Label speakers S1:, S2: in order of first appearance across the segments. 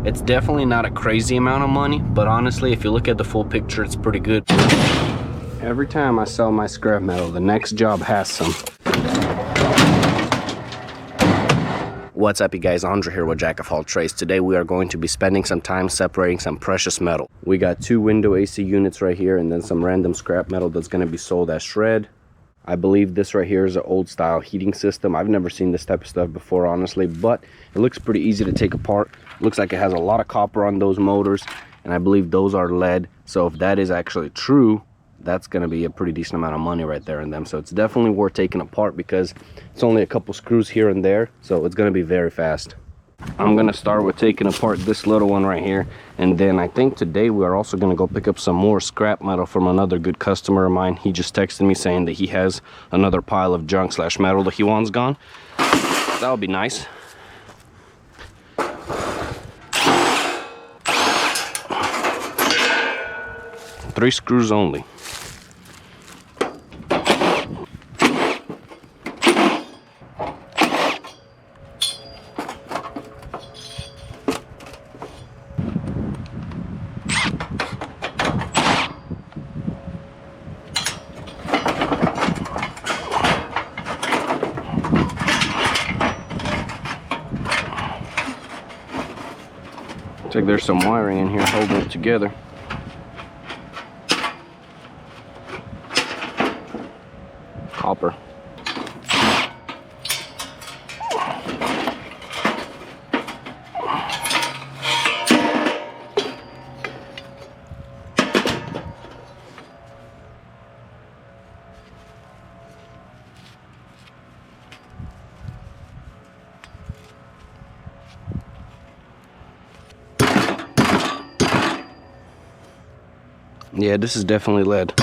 S1: It's definitely not a crazy amount of money, but honestly, if you look at the full picture, it's pretty good. Every time I sell my scrap metal, the next job has some. What's up, you guys? Andre here with Jack of all trades. Today we are going to be spending some time separating some precious metal. We got 2 window AC units right here, and then some random scrap metal that's going to be sold as shred. I believe this right here is an old style heating system. I've never seen this type of stuff before, honestly, but it looks pretty easy to take apart. Looks like it has a lot of copper on those motors, and I believe those are lead. So if that is actually true, that's going to be a pretty decent amount of money right there in them. So it's definitely worth taking apart because it's only a couple screws here and there, so it's going to be very fast. I'm going to start with taking apart this little one right here, and then I think today we are also going to go pick up some more scrap metal from another good customer of mine. He just texted me saying that he has another pile of junk slash metal that he wants gone. That would be nice. Three screws only. Looks like there's some wiring in here holding it together. Copper. Yeah, this is definitely lead.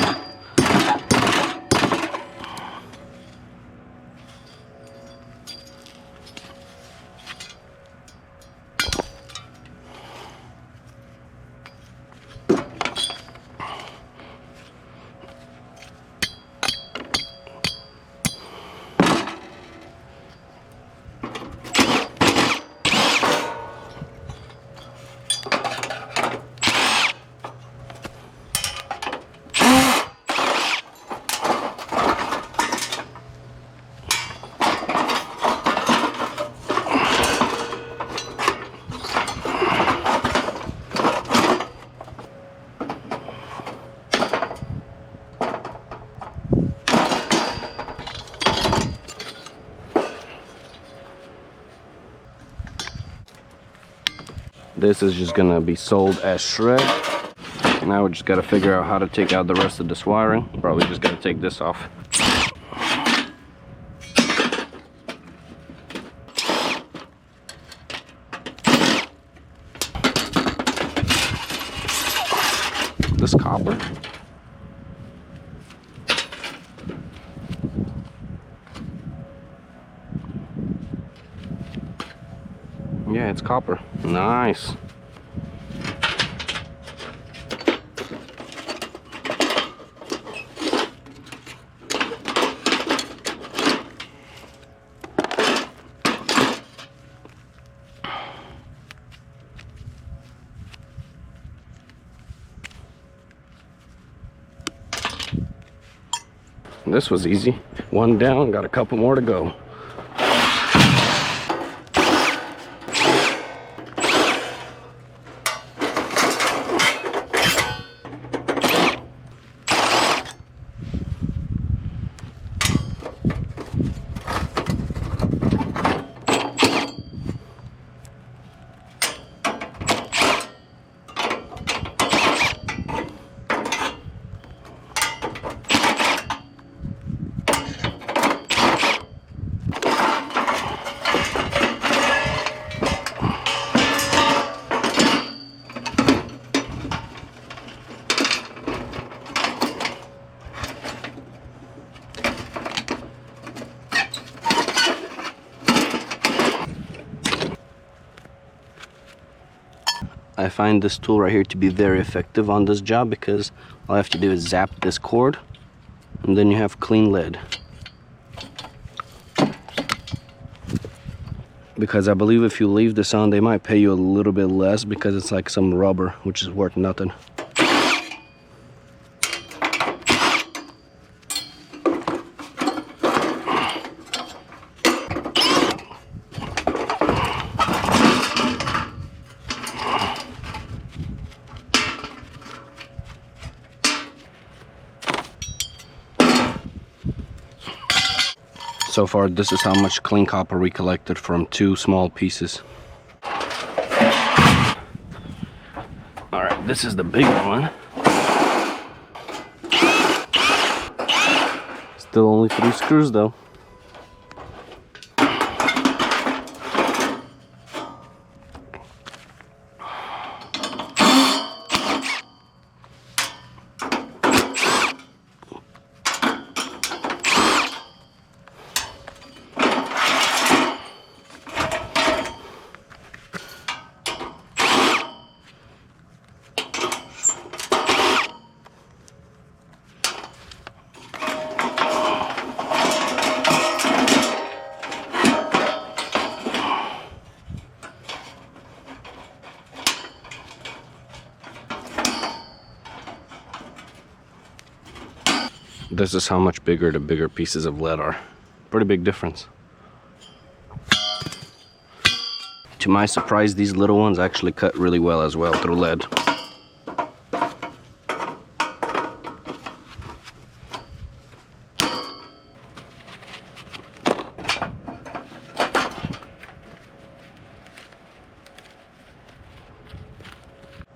S1: This is just gonna be sold as shred. Now we just gotta figure out how to take out the rest of this wiring. Probably just gotta take this off. This copper. Yeah, it's copper. Nice. This was easy. One down, got a couple more to go. I find this tool right here to be very effective on this job because all I have to do is zap this cord and then you have clean lead. because I believe if you leave this on, they might pay you a little bit less because it's like some rubber, which is worth nothing. So far, this is how much clean copper we collected from 2 small pieces. Alright, this is the bigger one. Still only 3 screws though. This is how much bigger the bigger pieces of lead are. Pretty big difference. To my surprise, these little ones actually cut really well as well through lead.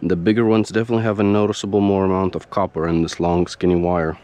S1: The bigger ones definitely have a noticeable more amount of copper in this long skinny wire.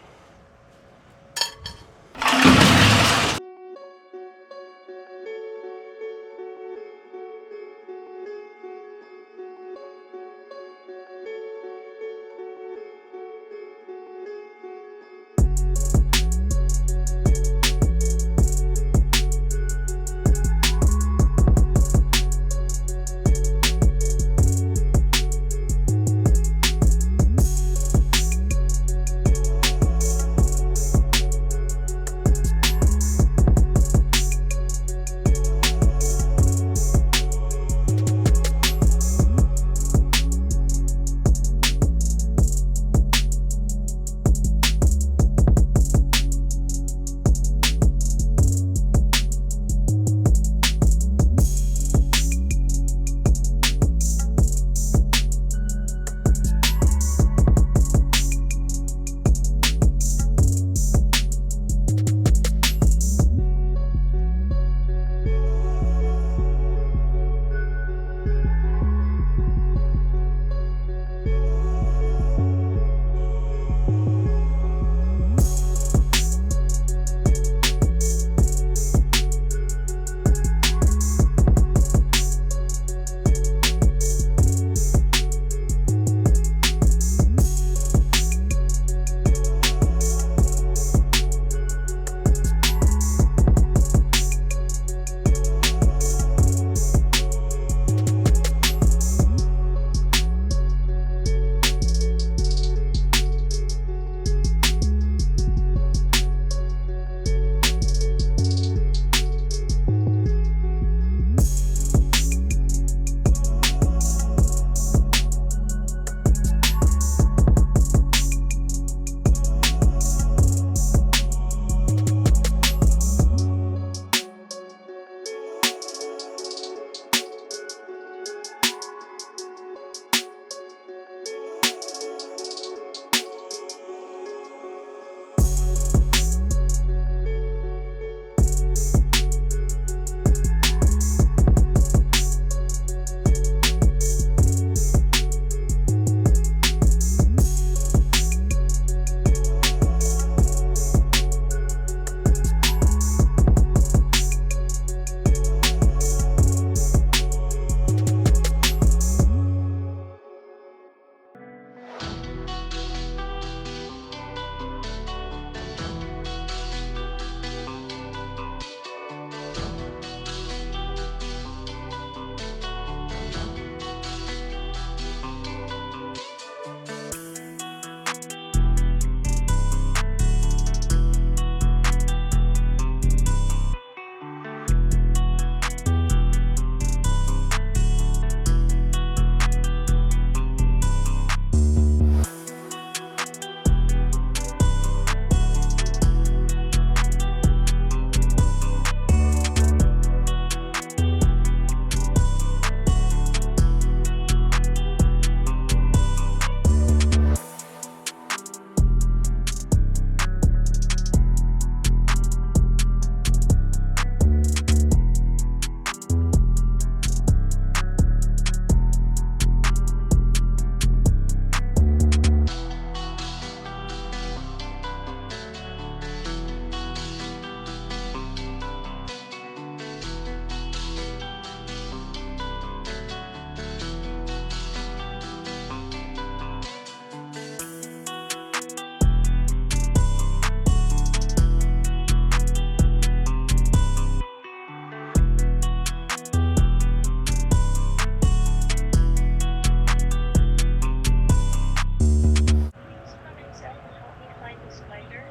S2: minutes later,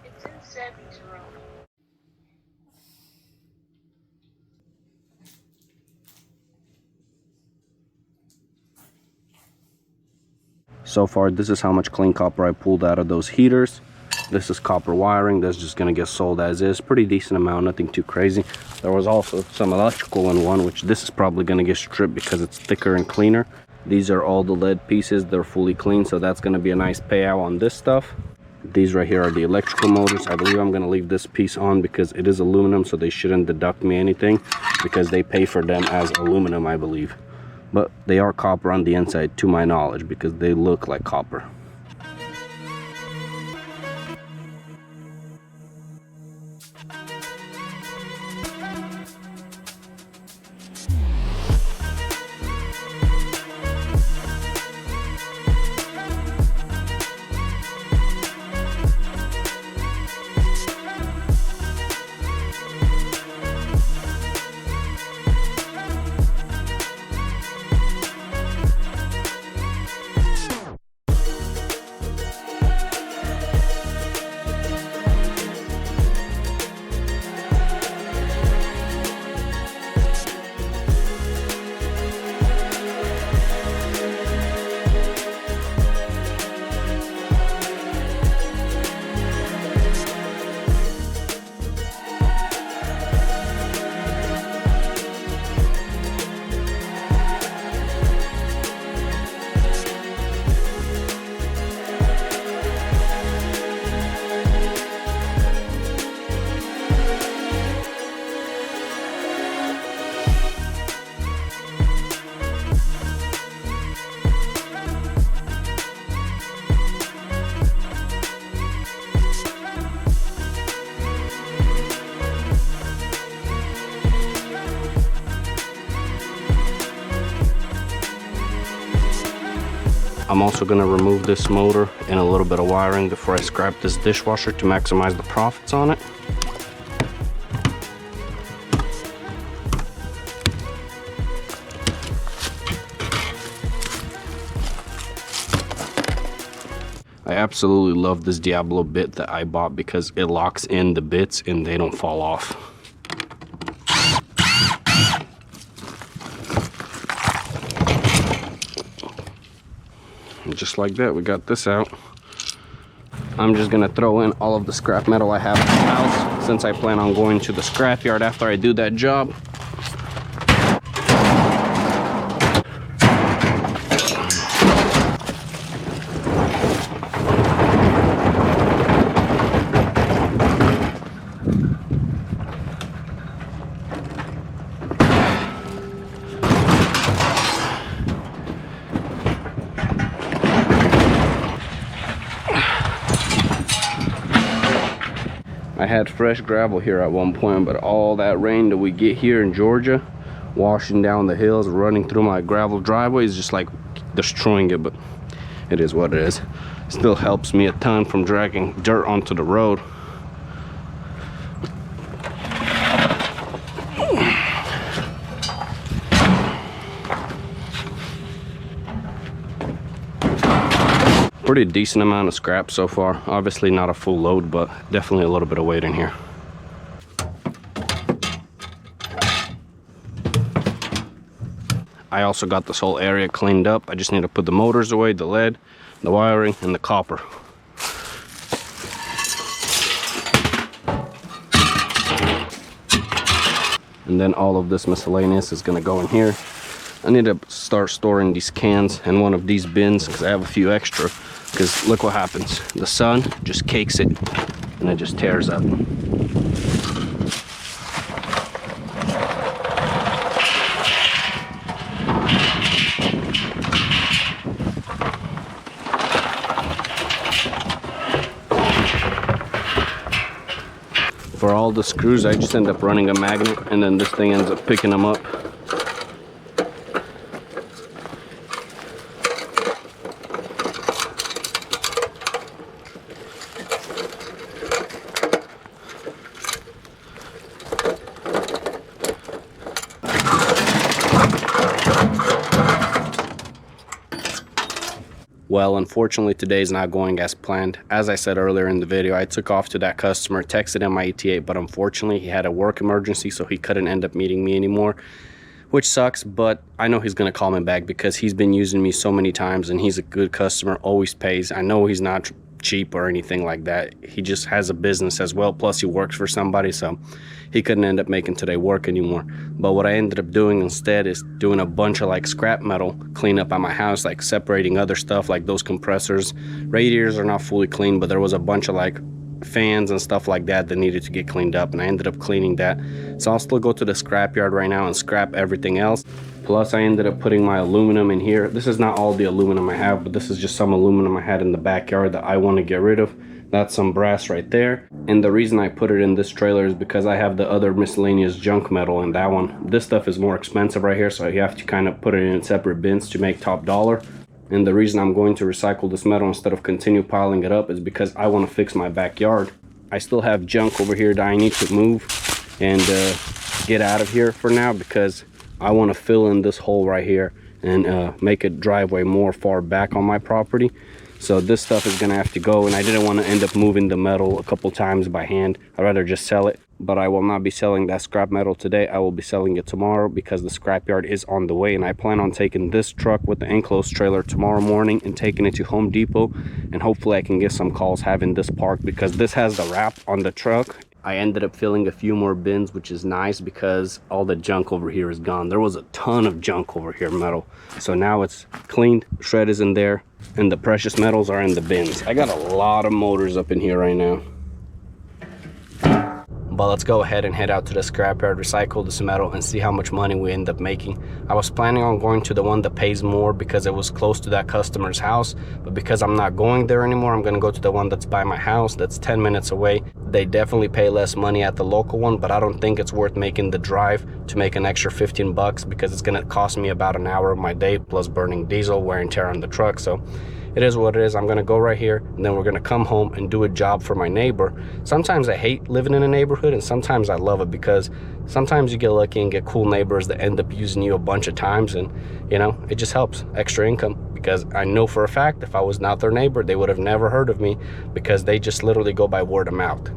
S2: it's in Zeb's room.
S1: So far, this is how much clean copper I pulled out of those heaters. This is copper wiring that's just gonna get sold as is. Pretty decent amount, nothing too crazy. There was also some electrical in one, which this is probably gonna get stripped because it's thicker and cleaner. These are all the lead pieces, they're fully clean, so that's gonna be a nice payout on this stuff. These right here are the electrical motors. I believe I'm gonna leave this piece on because it is aluminum, so they shouldn't deduct me anything because they pay for them as aluminum, I believe. But they are copper on the inside, to my knowledge, because they look like copper. I'm also going to remove this motor and a little bit of wiring before I scrap this dishwasher to maximize the profits on it. I absolutely love this ZbWKwL bit that I bought because it locks in the bits and they don't fall off. And just like that, we got this out. I'm just gonna throw in all of the scrap metal I have in the house since I plan on going to the scrapyard after I do that job. I had fresh gravel here at one point, but all that rain that we get here in Georgia, washing down the hills, running through my gravel driveway, is just like destroying it, but it is what it is. Still helps me a ton from dragging dirt onto the road. Pretty decent amount of scrap so far. Obviously not a full load, but definitely a little bit of weight in here. I also got this whole area cleaned up. I just need to put the motors away, the lead, the wiring, and the copper. And then all of this miscellaneous is gonna go in here. I need to start storing these cans in one of these bins because I have a few extra. Because look what happens. The sun just cakes it and it just tears up. For all the screws, I just end up running a magnet and then this thing ends up picking them up. Well, unfortunately, today is not going as planned. As I said earlier in the video, I took off to that customer, texted him my ETA, but unfortunately, he had a work emergency, so he couldn't end up meeting me anymore, which sucks, but I know he's going to call me back because he's been using me so many times, and he's a good customer, always pays. I know he's not cheap or anything like that. He just has a business as well, plus he works for somebody, so he couldn't end up making today work anymore. But what I ended up doing instead is doing a bunch of like scrap metal cleanup at my house, like separating other stuff like those compressors. Radiators are not fully clean, but there was a bunch of like fans and stuff like that that needed to get cleaned up, and I ended up cleaning that. So I'll still go to the scrapyard right now and scrap everything else. Plus I ended up putting my aluminum in here. This is not all the aluminum I have, but this is just some aluminum I had in the backyard that I want to get rid of. That's some brass right there. And the reason I put it in this trailer is because I have the other miscellaneous junk metal in that one. This stuff is more expensive right here, so you have to kind of put it in separate bins to make top dollar. And the reason I'm going to recycle this metal instead of continue piling it up is because I want to fix my backyard. I still have junk over here that I need to move and get out of here for now, because I want to fill in this hole right here and make a driveway more far back on my property. So this stuff is gonna have to go, and I didn't want to end up moving the metal a couple times by hand. I'd rather just sell it. But I will not be selling that scrap metal today. I will be selling it tomorrow because the scrapyard is on the way, and I plan on taking this truck with the enclosed trailer tomorrow morning and taking it to Home Depot, and hopefully I can get some calls having this parked because this has the wrap on the truck. I ended up filling a few more bins, which is nice because all the junk over here is gone. There was a ton of junk over here, metal. So now it's cleaned, shred is in there, and the precious metals are in the bins. I got a lot of motors up in here right now. But let's go ahead and head out to the scrapyard, recycle this metal, and see how much money we end up making. I was planning on going to the one that pays more because it was close to that customer's house, but because I'm not going there anymore, I'm gonna go to the one that's by my house, that's 10 minutes away. They definitely pay less money at the local one, but I don't think it's worth making the drive to make an extra 15 bucks because it's gonna cost me about an hour of my day plus burning diesel, wear and tear on the truck. So it is what it is. I'm gonna go right here, and then we're gonna come home and do a job for my neighbor. Sometimes I hate living in a neighborhood, and sometimes I love it because sometimes you get lucky and get cool neighbors that end up using you a bunch of times, and you know, it just helps. Extra income, because I know for a fact if I was not their neighbor, they would have never heard of me because they just literally go by word of mouth.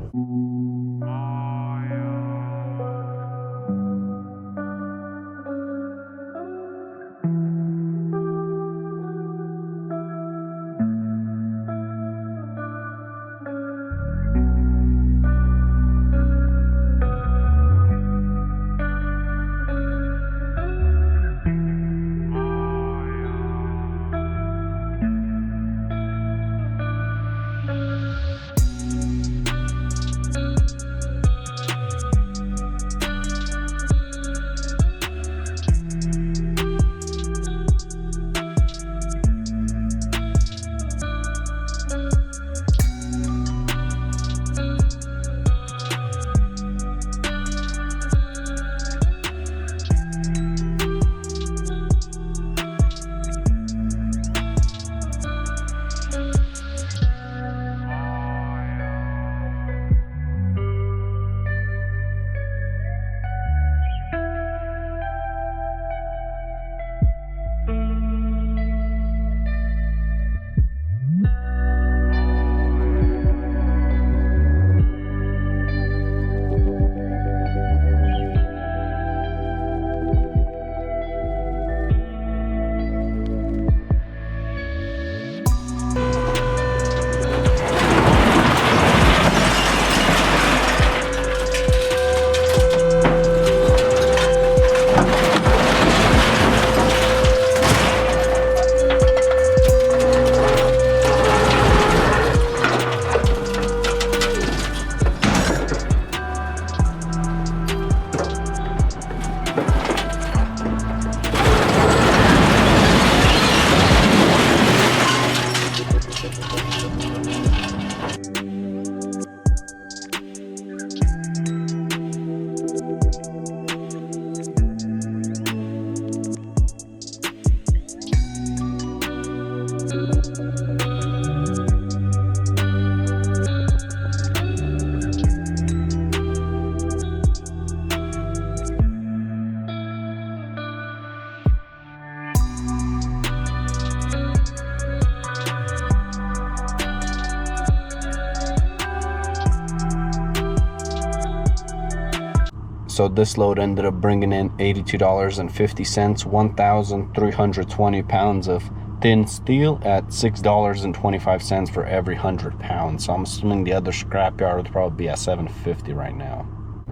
S1: So this load ended up bringing in $82.50, 1,320 pounds of thin steel at $6.25 for every 100 pounds. So I'm assuming the other scrapyard would probably be at $7.50 right now.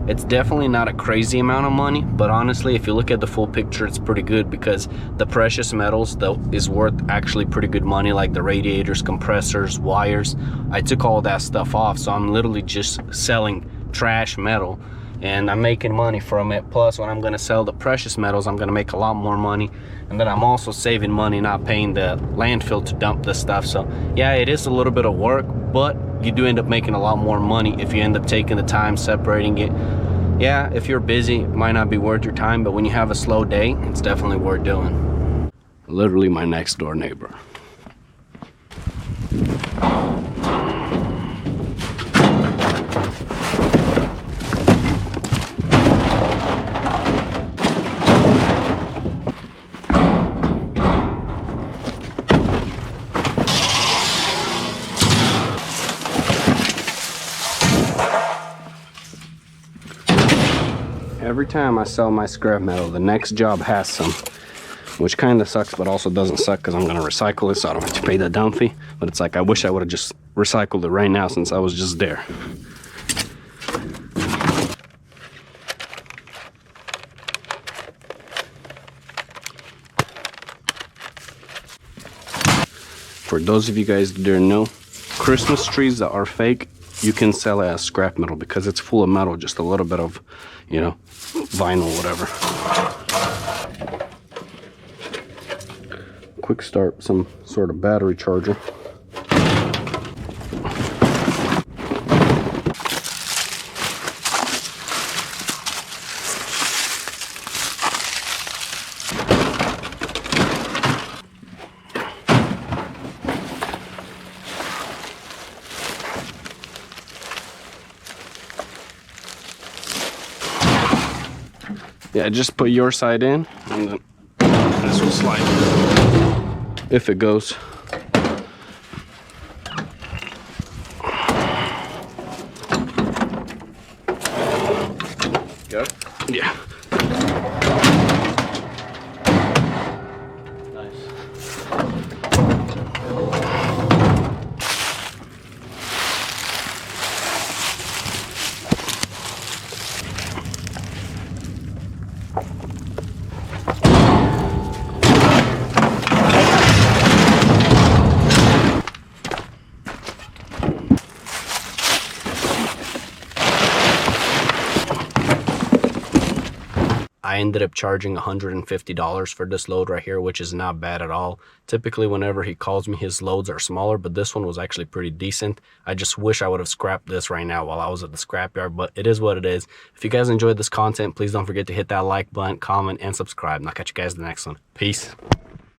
S1: It's definitely not a crazy amount of money, but honestly, if you look at the full picture, it's pretty good, because the precious metals though is worth actually pretty good money, like the radiators, compressors, wires. I took all that stuff off, so I'm literally just selling trash metal and I'm making money from it. Plus, when I'm going to sell the precious metals, I'm going to make a lot more money, and then I'm also saving money not paying the landfill to dump this stuff. So yeah, it is a little bit of work, but you do end up making a lot more money if you end up taking the time separating it. Yeah, if you're busy, it might not be worth your time, but when you have a slow day, it's definitely worth doing. Literally my next door neighbor. Every time I sell my scrap metal, the next job has some, which kind of sucks, but also doesn't suck because I'm going to recycle it, so I don't have to pay the dump fee. But it's like, I wish I would have just recycled it right now since I was just there. For those of you guys that didn't know, Christmas trees that are fake, you can sell it as scrap metal because it's full of metal, just a little bit of, you know, vinyl, whatever. Quick start, some sort of battery charger. Yeah, just put your side in, and then this will slide if it goes. Go? Yeah. Nice. I ended up charging $150 for this load right here, which is not bad at all. Typically, whenever he calls me, his loads are smaller, but this one was actually pretty decent. I just wish I would have scrapped this right now while I was at the scrapyard, but it is what it is. If you guys enjoyed this content, please don't forget to hit that like button, comment, and subscribe. And I'll catch you guys in the next one. Peace.